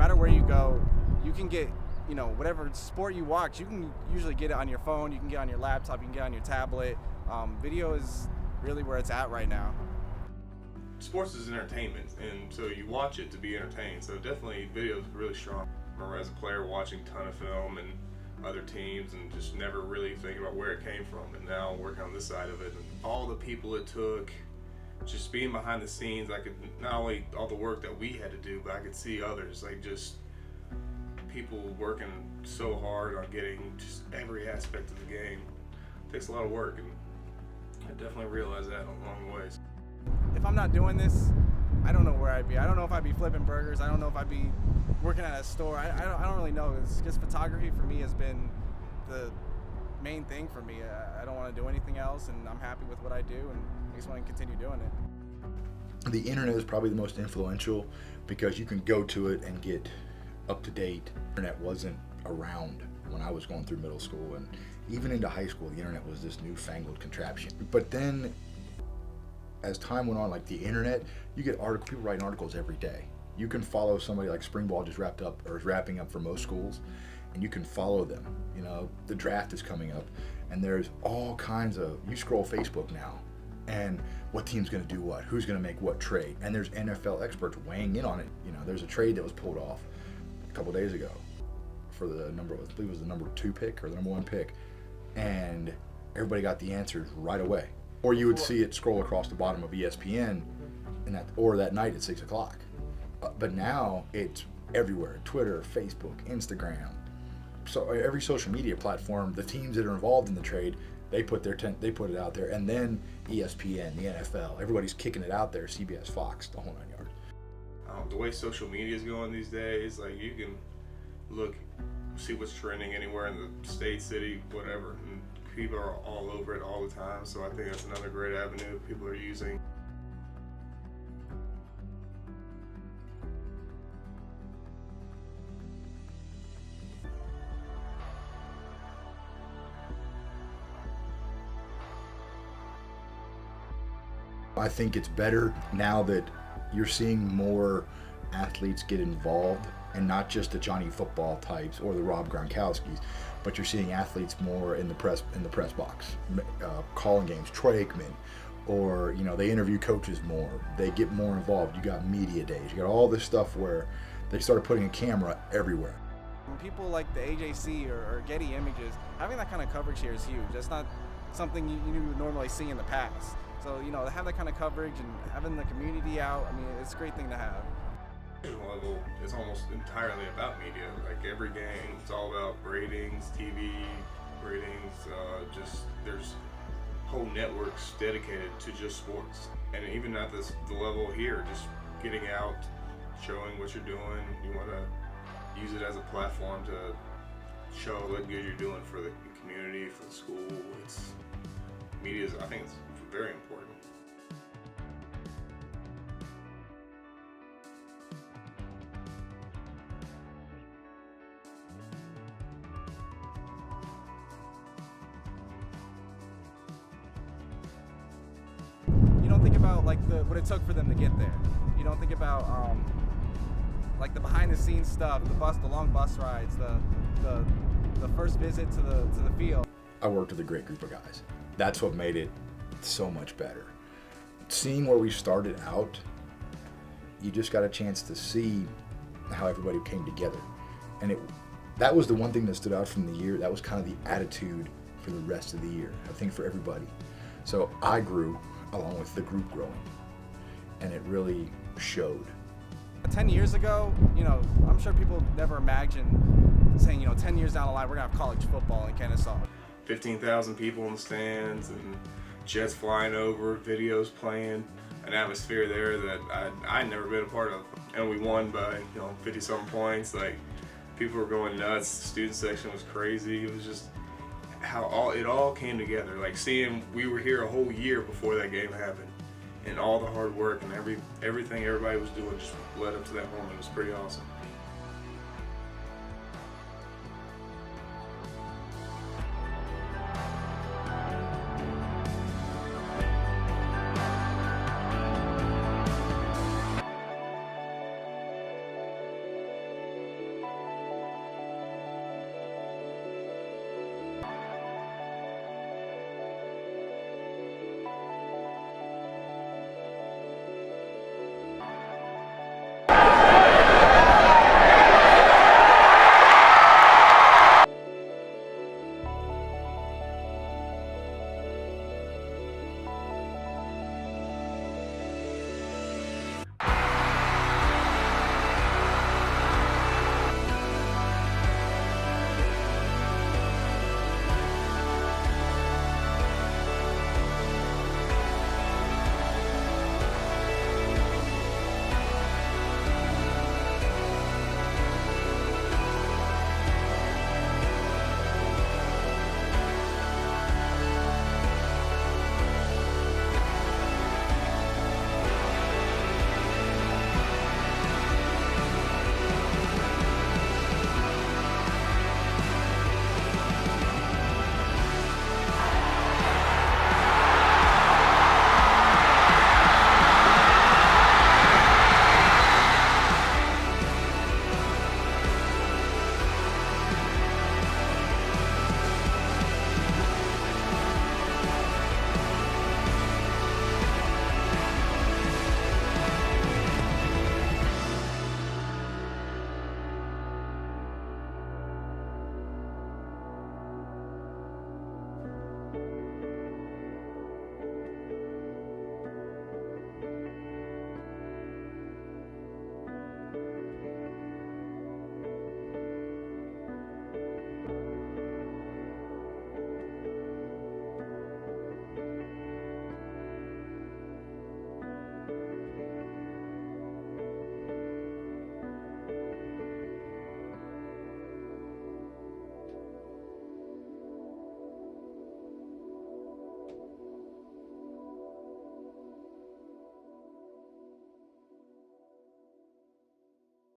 matter where you go, you can get, whatever sport you watch, you can usually get it on your phone, you can get it on your laptop, you can get it on your tablet. Video is really where it's at right now. Sports is entertainment, and so you watch it to be entertained. So definitely video is really strong. I remember as a player watching a ton of film and other teams and just never really thinking about where it came from. And now working on this side of it and all the people it took, just being behind the scenes, I could not only all the work that we had to do, but I could see others, like just people working so hard on getting just every aspect of the game. It takes a lot of work, and I definitely realized that along the ways. If I'm not doing this, I don't know where I'd be. I don't know if I'd be flipping burgers. I don't know if I'd be working at a store. I don't really know. It's just photography for me has been the main thing for me. I don't want to do anything else, and I'm happy with what I do, and I just want to continue doing it. The internet is probably the most influential because you can go to it and get up to date. The internet wasn't around when I was going through middle school, and even into high school, the internet was this newfangled contraption. But then as time went on, like the internet, you get people writing articles every day. You can follow somebody like spring ball just wrapped up or is wrapping up for most schools, and you can follow them. The draft is coming up, and there's all kinds of, you scroll Facebook now, and what team's going to do what, who's going to make what trade, and there's NFL experts weighing in on it. There's a trade that was pulled off a couple days ago for the I believe it was the number 2 pick or the number 1 pick, and everybody got the answers right away. Or you would see it scroll across the bottom of ESPN, or that night at 6 o'clock. But now it's everywhere: Twitter, Facebook, Instagram. So every social media platform, the teams that are involved in the trade, they put it out there, and then ESPN, the NFL, everybody's kicking it out there. CBS, Fox, the whole 9 yards. The way social media is going these days, like you can look, see what's trending anywhere in the state, city, whatever. And people are all over it all the time, so I think that's another great avenue people are using. I think it's better now that you're seeing more athletes get involved, and not just the Johnny Football types or the Rob Gronkowskis, but you're seeing athletes more in the press box, calling games. Troy Aikman, or they interview coaches more. They get more involved. You got media days. You got all this stuff where they started putting a camera everywhere. When people like the AJC or Getty Images, having that kind of coverage here is huge. That's not something you would normally see in the past. So to have that kind of coverage and having the community out, it's a great thing to have. Level is almost entirely about media. Like every game, it's all about ratings, TV ratings. There's whole networks dedicated to just sports, and even at the level here, just getting out, showing what you're doing. You want to use it as a platform to show what good you're doing for the community, for the school. I think it's very important. You don't think about what it took for them to get there. You don't think about the behind the scenes stuff, the long bus rides, the first visit to the field. I worked with a great group of guys. That's what made it so much better. Seeing where we started out, you just got a chance to see how everybody came together, and that was the one thing that stood out from the year. That was kind of the attitude for the rest of the year, I think, for everybody. So I grew along with the group growing, and it really showed. 10 years ago, I'm sure people never imagined saying, 10 years down the line, we're gonna have college football in Kennesaw. 15,000 people in the stands and jets flying over, videos playing, an atmosphere there that I'd never been a part of. And we won by 50-something points. Like, people were going nuts. The student section was crazy. It was just how it all came together. Like seeing we were here a whole year before that game happened, and all the hard work and everything everybody was doing just led up to that moment. It was pretty awesome.